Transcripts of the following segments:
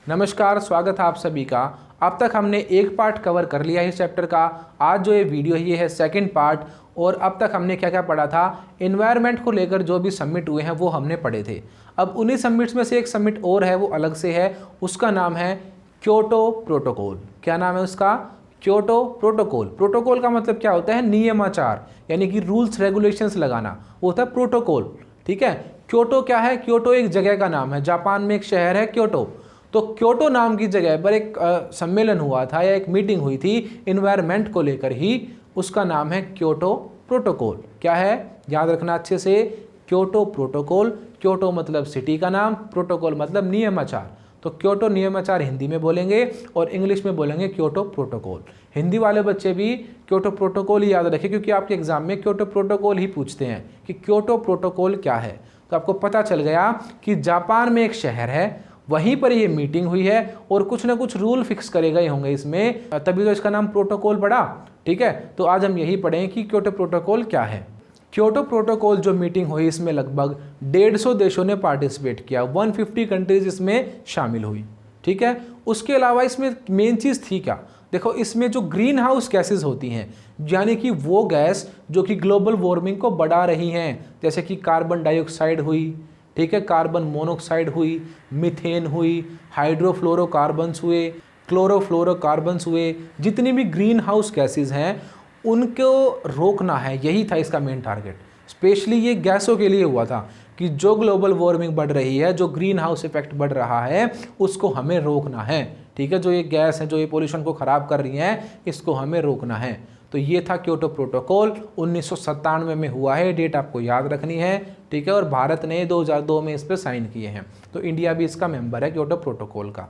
नमस्कार, स्वागत है आप सभी का। अब तक हमने एक पार्ट कवर कर लिया है इस चैप्टर का। आज जो ये वीडियो है ये है सेकंड पार्ट। और अब तक हमने क्या क्या पढ़ा था, एनवायरनमेंट को लेकर जो भी समिट हुए हैं वो हमने पढ़े थे। अब उन्हीं समिट्स में से एक समिट और है, वो अलग से है, उसका नाम है क्योटो प्रोटोकॉल। क्या नाम है उसका? Kyoto protocol. प्रोटोकॉल का मतलब क्या होता है? नियमाचार, यानी कि रूल्स रेगुलेशंस लगाना, वो होता है प्रोटोकॉल। ठीक है। क्योटो क्या है? क्योटो एक जगह का नाम है, जापान में एक शहर है क्योटो। तो क्योटो नाम की जगह पर एक सम्मेलन हुआ था या एक मीटिंग हुई थी एनवायरनमेंट को लेकर ही, उसका नाम है क्योटो प्रोटोकॉल। क्या है? याद रखना अच्छे से, क्योटो प्रोटोकॉल। क्योटो मतलब सिटी का नाम, प्रोटोकॉल मतलब नियमाचार। तो क्योटो नियमाचार हिंदी में बोलेंगे और इंग्लिश में बोलेंगे क्योटो प्रोटोकॉल। हिंदी वाले बच्चे भी क्योटो प्रोटोकॉल ही याद रखें, क्योंकि आपके एग्जाम में क्योटो प्रोटोकॉल ही पूछते हैं कि क्योटो प्रोटोकॉल क्या है। तो आपको पता चल गया कि जापान में एक शहर है, वहीं पर ये मीटिंग हुई है और कुछ ना कुछ रूल फिक्स करे गए होंगे इसमें, तभी तो इसका नाम प्रोटोकॉल पड़ा। ठीक है। तो आज हम यही पढ़ें कि क्योटो प्रोटोकॉल क्या है। क्योटो प्रोटोकॉल जो मीटिंग हुई, इसमें लगभग 150 देशों ने पार्टिसिपेट किया, 150 कंट्रीज इसमें शामिल हुई। ठीक है। उसके अलावा इसमें मेन चीज़ थी क्या? देखो, इसमें जो ग्रीन हाउस गैसेज होती हैं, यानी कि वो गैस जो कि ग्लोबल वार्मिंग को बढ़ा रही हैं, जैसे कि कार्बन डाइऑक्साइड हुई, ठीक है, कार्बन मोनोऑक्साइड हुई, मीथेन हुई, हाइड्रोफ्लोरोकार्बन्स हुए, क्लोरोफ्लोरोकार्बन्स हुए, जितनी भी ग्रीन हाउस गैसेज हैं उनको रोकना है, यही था इसका मेन टारगेट। स्पेशली ये गैसों के लिए हुआ था कि जो ग्लोबल वार्मिंग बढ़ रही है, जो ग्रीन हाउस इफेक्ट बढ़ रहा है, उसको हमें रोकना है। ठीक है। जो ये गैस है, जो ये पोल्यूशन को ख़राब कर रही हैं, इसको हमें रोकना है। तो ये था क्योटो प्रोटोकॉल, 1997 में हुआ है, डेट आपको याद रखनी है। ठीक है। और भारत ने 2002 में इस पर साइन किए हैं, तो इंडिया भी इसका मेंबर है क्योटो प्रोटोकॉल का।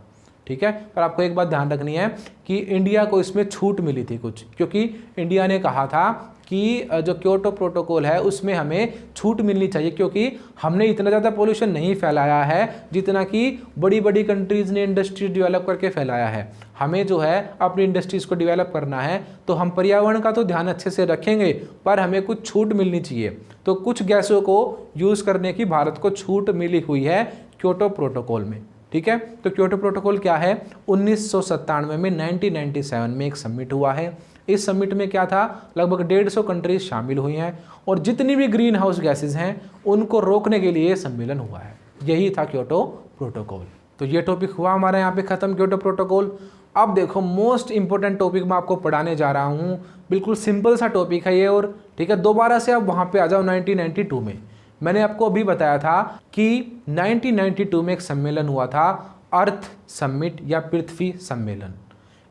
ठीक है। पर आपको एक बात ध्यान रखनी है कि इंडिया को इसमें छूट मिली थी कुछ, क्योंकि इंडिया ने कहा था कि जो क्योटो प्रोटोकॉल है उसमें हमें छूट मिलनी चाहिए, क्योंकि हमने इतना ज़्यादा पोल्यूशन नहीं फैलाया है जितना कि बड़ी बड़ी कंट्रीज़ ने इंडस्ट्री डेवलप करके फैलाया है। हमें जो है अपनी इंडस्ट्रीज़ को डेवलप करना है, तो हम पर्यावरण का तो ध्यान अच्छे से रखेंगे, पर हमें कुछ छूट मिलनी चाहिए। तो कुछ गैसों को यूज़ करने की भारत को छूट मिली हुई है क्योटो प्रोटोकॉल में। ठीक है। तो क्योटो प्रोटोकॉल क्या है? 1997 में 1997 में एक समिट हुआ है। इस समिट में क्या था, लगभग 150 कंट्रीज शामिल हुई हैं और जितनी भी ग्रीन हाउस गैसेज हैं उनको रोकने के लिए सम्मेलन हुआ है। यही था क्योटो प्रोटोकॉल। तो ये टॉपिक हुआ हमारा यहाँ पे ख़त्म, क्योटो प्रोटोकॉल। अब देखो, मोस्ट इंपॉर्टेंट टॉपिक मैं आपको पढ़ाने जा रहा हूँ। बिल्कुल सिंपल सा टॉपिक है ये। और ठीक है, दोबारा से आप वहाँ पर आ जाओ 1992 में। मैंने आपको अभी बताया था कि 1992 में एक सम्मेलन हुआ था, अर्थ समिट या पृथ्वी सम्मेलन।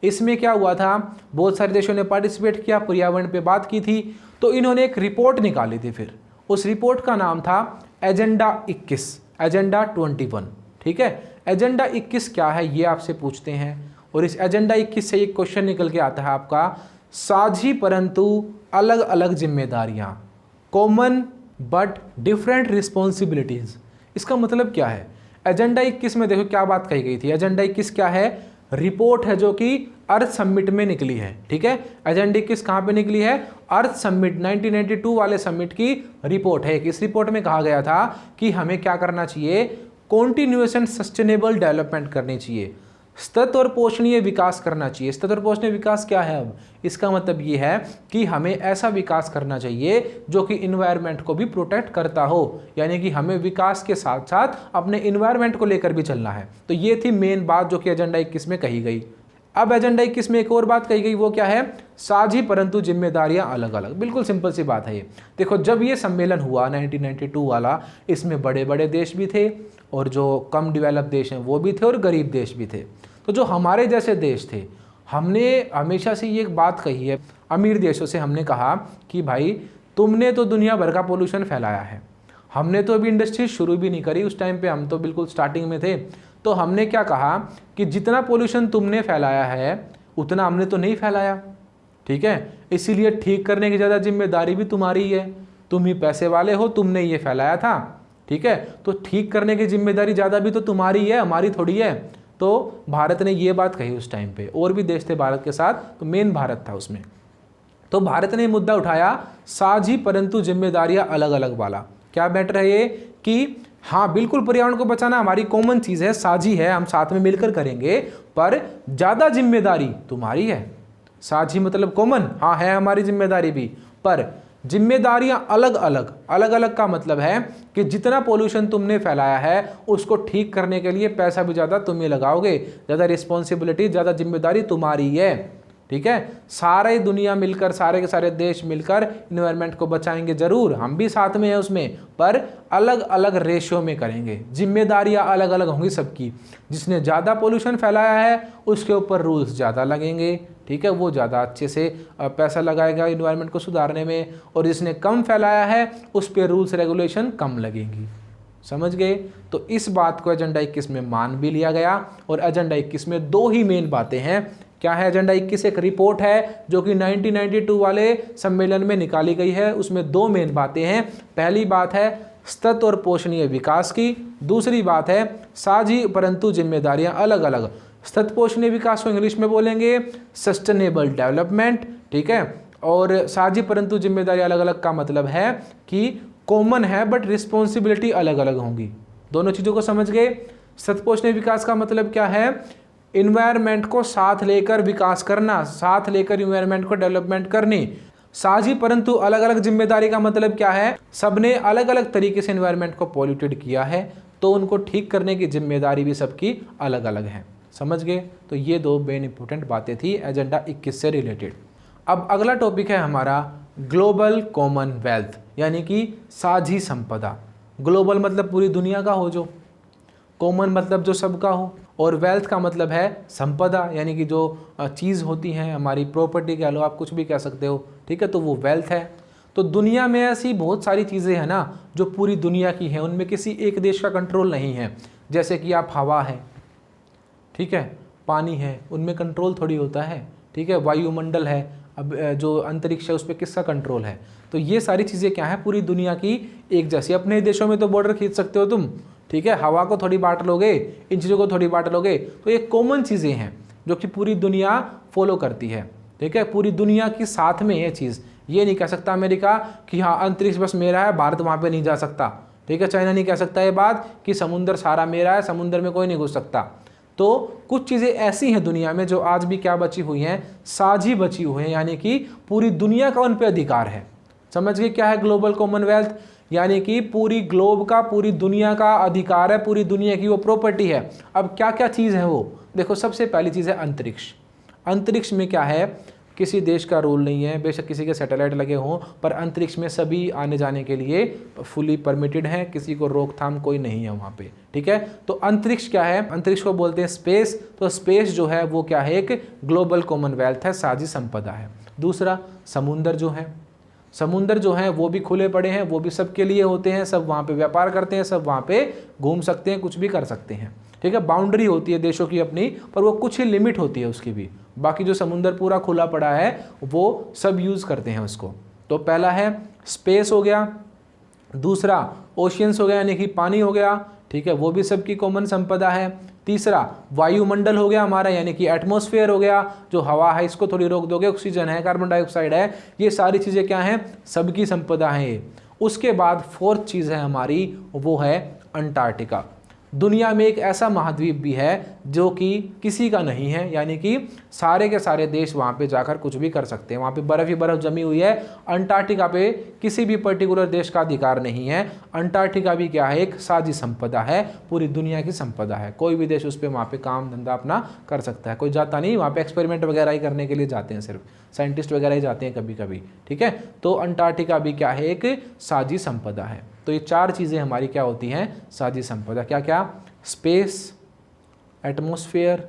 इसमें क्या हुआ था, बहुत सारे देशों ने पार्टिसिपेट किया, पर्यावरण पे बात की थी, तो इन्होंने एक रिपोर्ट निकाली थी। फिर उस रिपोर्ट का नाम था एजेंडा 21, एजेंडा 21। ठीक है। एजेंडा 21 क्या है ये आपसे पूछते हैं, और इस एजेंडा 21 से एक क्वेश्चन निकल के आता है आपका, साझी परंतु अलग अलग जिम्मेदारियां, कॉमन बट डिफरेंट रिस्पॉन्सिबिलिटीज। इसका मतलब क्या है? एजेंडा 21 में देखो क्या बात कही गई थी। एजेंडा 21 क्या है? रिपोर्ट है जो कि अर्थ समिट में निकली है। ठीक है। एजेंडा 21 कहाँ पे निकली है? अर्थ समिट, 1992 वाले समिट की रिपोर्ट है। इस रिपोर्ट में कहा गया था कि हमें क्या करना चाहिए, कॉन्टिन्यूएस एंड सस्टेनेबल डेवलपमेंट करनी चाहिए, सतत और पोषणीय विकास करना चाहिए। सतत और पोषणीय विकास क्या है? अब इसका मतलब ये है कि हमें ऐसा विकास करना चाहिए जो कि इन्वायरमेंट को भी प्रोटेक्ट करता हो, यानी कि हमें विकास के साथ साथ अपने इन्वायरमेंट को लेकर भी चलना है। तो ये थी मेन बात जो कि एजेंडा 21 में कही गई। अब एजेंडा 21 में एक और बात कही गई, वो क्या है? साझी परंतु जिम्मेदारियां अलग अलग। बिल्कुल सिंपल सी बात है ये। देखो, जब ये सम्मेलन हुआ 1992 वाला, इसमें बड़े बड़े देश भी थे और जो कम डेवलप देश हैं वो भी थे और गरीब देश भी थे। तो जो हमारे जैसे देश थे, हमने हमेशा से ये एक बात कही है, अमीर देशों से हमने कहा कि भाई तुमने तो दुनिया भर का पोल्यूशन फैलाया है, हमने तो अभी इंडस्ट्री शुरू भी नहीं करी, उस टाइम पे हम तो बिल्कुल स्टार्टिंग में थे। तो हमने क्या कहा कि जितना पोल्यूशन तुमने फैलाया है उतना हमने तो नहीं फैलाया। ठीक है। इसीलिए ठीक करने की ज़्यादा जिम्मेदारी भी तुम्हारी है, तुम ही पैसे वाले हो, तुमने ये फैलाया था। ठीक है। तो ठीक करने की जिम्मेदारी ज़्यादा भी तो तुम्हारी है, हमारी थोड़ी है। तो भारत ने ये बात कही उस टाइम पे, और भी देश थे भारत के साथ, तो मेन भारत था उसमें। तो भारत ने मुद्दा उठाया साझी परंतु जिम्मेदारियां अलग अलग वाला। क्या मैटर है ये कि हाँ बिल्कुल, पर्यावरण को बचाना हमारी कॉमन चीज़ है, साझी है, हम साथ में मिलकर करेंगे, पर ज़्यादा जिम्मेदारी तुम्हारी है। साझी मतलब कॉमन, हाँ है हमारी जिम्मेदारी भी, पर जिम्मेदारियां अलग अलग। अलग अलग का मतलब है कि जितना पोल्यूशन तुमने फैलाया है उसको ठीक करने के लिए पैसा भी ज़्यादा तुम ही लगाओगे, ज़्यादा रिस्पॉन्सिबिलिटी, ज़्यादा जिम्मेदारी तुम्हारी है। ठीक है, सारे दुनिया मिलकर, सारे के सारे देश मिलकर इन्वायरमेंट को बचाएंगे जरूर, हम भी साथ में हैं उसमें, पर अलग अलग रेशियो में करेंगे, जिम्मेदारियां अलग अलग होंगी सबकी। जिसने ज़्यादा पोल्यूशन फैलाया है उसके ऊपर रूल्स ज़्यादा लगेंगे, ठीक है, वो ज़्यादा अच्छे से पैसा लगाएगा इन्वायरमेंट को सुधारने में, और जिसने कम फैलाया है उस पर रूल्स रेगुलेशन कम लगेंगी। समझ गए? तो इस बात को एजेंडा 21 में मान भी लिया गया, और एजेंडा 21 में दो ही मेन बातें हैं। क्या है एजेंडा 21? एक रिपोर्ट है जो कि 1992 वाले सम्मेलन में निकाली गई है, उसमें दो मेन बातें हैं। पहली बात है सतत और पोषणीय विकास की, दूसरी बात है साझी परंतु जिम्मेदारियां अलग अलग। सतत पोषणीय विकास को इंग्लिश में बोलेंगे सस्टेनेबल डेवलपमेंट, ठीक है, और साझी परंतु जिम्मेदारी अलग अलग का मतलब है कि कॉमन है बट रिस्पॉन्सिबिलिटी अलग अलग होंगी। दोनों चीज़ों को समझ गए? सतत पोषणीय विकास का मतलब क्या है? इन्वायरमेंट को साथ लेकर विकास करना, साथ लेकर इन्वायरमेंट को डेवलपमेंट करनी। साझी परंतु अलग अलग जिम्मेदारी का मतलब क्या है? सबने अलग अलग तरीके से इन्वायरमेंट को पॉल्यूटेड किया है, तो उनको ठीक करने की जिम्मेदारी भी सबकी अलग अलग है। समझ गए? तो ये दो मेन इंपॉर्टेंट बातें थी एजेंडा 21 से रिलेटेड। अब अगला टॉपिक है हमारा ग्लोबल कॉमन वेल्थ, यानी कि साझी संपदा। ग्लोबल मतलब पूरी दुनिया का हो, जो कॉमन मतलब जो सबका हो, और वेल्थ का मतलब है संपदा, यानी कि जो चीज़ होती हैं हमारी, प्रॉपर्टी कह लो, आप कुछ भी कह सकते हो, ठीक है, तो वो वेल्थ है। तो दुनिया में ऐसी बहुत सारी चीज़ें हैं ना जो पूरी दुनिया की हैं, उनमें किसी एक देश का कंट्रोल नहीं है। जैसे कि आप हवा है, ठीक है, पानी है, उनमें कंट्रोल थोड़ी होता है, ठीक है, वायुमंडल है, अब जो अंतरिक्ष है उस पर किसका कंट्रोल है? तो ये सारी चीज़ें क्या है, पूरी दुनिया की एक जैसी। अपने देशों में तो बॉर्डर खींच सकते हो तुम, ठीक है, हवा को थोड़ी बांट लोगे, इन चीज़ों को थोड़ी बांट लोगे, तो ये कॉमन चीज़ें हैं जो कि पूरी दुनिया फॉलो करती है, ठीक है, पूरी दुनिया की साथ में ये चीज़। ये नहीं कह सकता अमेरिका कि हाँ अंतरिक्ष बस मेरा है, भारत वहाँ पे नहीं जा सकता, ठीक है, चाइना नहीं कह सकता ये बात कि समुद्र सारा मेरा है, समुद्र में कोई नहीं घुस सकता। तो कुछ चीज़ें ऐसी हैं दुनिया में जो आज भी क्या बची हुई हैं, साझी बची हुई हैं, यानी कि पूरी दुनिया का उन पर अधिकार है। समझ गए क्या है ग्लोबल कॉमनवेल्थ? यानी कि पूरी ग्लोब का, पूरी दुनिया का अधिकार है, पूरी दुनिया की वो प्रॉपर्टी है। अब क्या क्या चीज़ है वो देखो। सबसे पहली चीज़ है अंतरिक्ष। अंतरिक्ष में क्या है, किसी देश का रूल नहीं है, बेशक किसी के सैटेलाइट लगे हों, पर अंतरिक्ष में सभी आने जाने के लिए फुली परमिटेड हैं, किसी को रोकथाम कोई नहीं है वहाँ पे, ठीक है। तो अंतरिक्ष क्या है? अंतरिक्ष को बोलते हैं स्पेस। तो स्पेस जो है वो क्या है, एक ग्लोबल कॉमनवेल्थ है, साझी संपदा है। दूसरा समुंदर जो है, समुंदर जो है वो भी खुले पड़े हैं, वो भी सबके लिए होते हैं, सब वहाँ पे व्यापार करते हैं, सब वहाँ पे घूम सकते हैं, कुछ भी कर सकते हैं, ठीक है। बाउंड्री होती है देशों की अपनी, पर वो कुछ ही लिमिट होती है उसकी भी। बाकी जो समुंदर पूरा खुला पड़ा है वो सब यूज़ करते हैं उसको। तो पहला है स्पेस हो गया, दूसरा ओशियंस हो गया यानी कि पानी हो गया, ठीक है, वो भी सबकी कॉमन संपदा है। तीसरा वायुमंडल हो गया हमारा, यानी कि एटमॉस्फेयर हो गया, जो हवा है इसको थोड़ी रोक दोगे, ऑक्सीजन है, कार्बन डाइऑक्साइड है, ये सारी चीज़ें क्या हैं, सबकी संपदा है ये। उसके बाद फोर्थ चीज़ है हमारी, वो है अंटार्कटिका। दुनिया में एक ऐसा महाद्वीप भी है जो कि किसी का नहीं है, यानी कि सारे के सारे देश वहाँ पे जाकर कुछ भी कर सकते हैं। वहाँ पे बर्फ़ ही बर्फ़ जमी हुई है। अंटार्कटिका पे किसी भी पर्टिकुलर देश का अधिकार नहीं है। अंटार्कटिका भी क्या है, एक साझी संपदा है, पूरी दुनिया की संपदा है। कोई भी देश उस पर वहाँ पे काम धंधा अपना कर सकता है, कोई जाता नहीं वहाँ पे, एक्सपेरिमेंट वगैरह ही करने के लिए जाते हैं, सिर्फ साइंटिस्ट वगैरह ही जाते हैं कभी कभी, ठीक है। तो अंटार्कटिका भी क्या है, एक साझी संपदा है। तो ये चार चीज़ें हमारी क्या होती हैं, साझी संपदा। क्या क्या? स्पेस, एटमॉस्फेयर,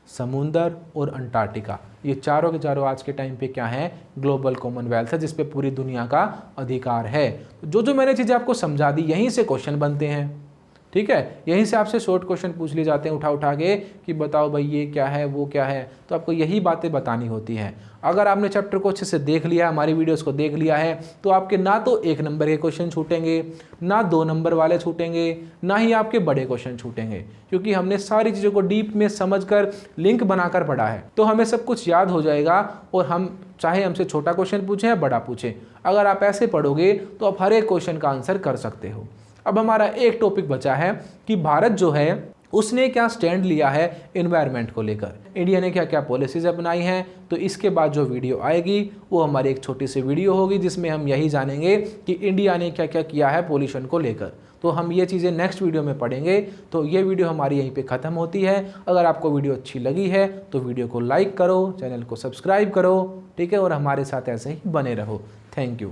समुंदर और अंटार्कटिका। ये चारों के चारों आज के टाइम पे क्या है, ग्लोबल कॉमनवेल्थ है, जिस पे पूरी दुनिया का अधिकार है। जो जो मैंने चीज़ें आपको समझा दी, यहीं से क्वेश्चन बनते हैं, ठीक है। यहीं से आपसे शॉर्ट क्वेश्चन पूछ लिए जाते हैं उठा उठा के कि बताओ भाई ये क्या है, वो क्या है। तो आपको यही बातें बतानी होती हैं। अगर आपने चैप्टर को अच्छे से देख लिया, हमारी वीडियोस को देख लिया है, तो आपके ना तो 1 नंबर के क्वेश्चन छूटेंगे, ना 2 नंबर वाले छूटेंगे, ना ही आपके बड़े क्वेश्चन छूटेंगे, क्योंकि हमने सारी चीज़ों को डीप में समझकर लिंक बनाकर पढ़ा है। तो हमें सब कुछ याद हो जाएगा, और हम चाहे हमसे छोटा क्वेश्चन पूछें या बड़ा पूछें, अगर आप ऐसे पढ़ोगे तो आप हर एक क्वेश्चन का आंसर कर सकते हो। अब हमारा एक टॉपिक बचा है कि भारत जो है उसने क्या स्टैंड लिया है इन्वायरमेंट को लेकर, इंडिया ने क्या क्या पॉलिसीज अपनाई हैं। तो इसके बाद जो वीडियो आएगी वो हमारी एक छोटी सी वीडियो होगी जिसमें हम यही जानेंगे कि इंडिया ने क्या क्या किया है पोल्यूशन को लेकर। तो हम ये चीज़ें नेक्स्ट वीडियो में पढ़ेंगे। तो ये वीडियो हमारी यहीं पे ख़त्म होती है। अगर आपको वीडियो अच्छी लगी है तो वीडियो को लाइक करो, चैनल को सब्सक्राइब करो, ठीक है, और हमारे साथ ऐसे ही बने रहो। Thank you.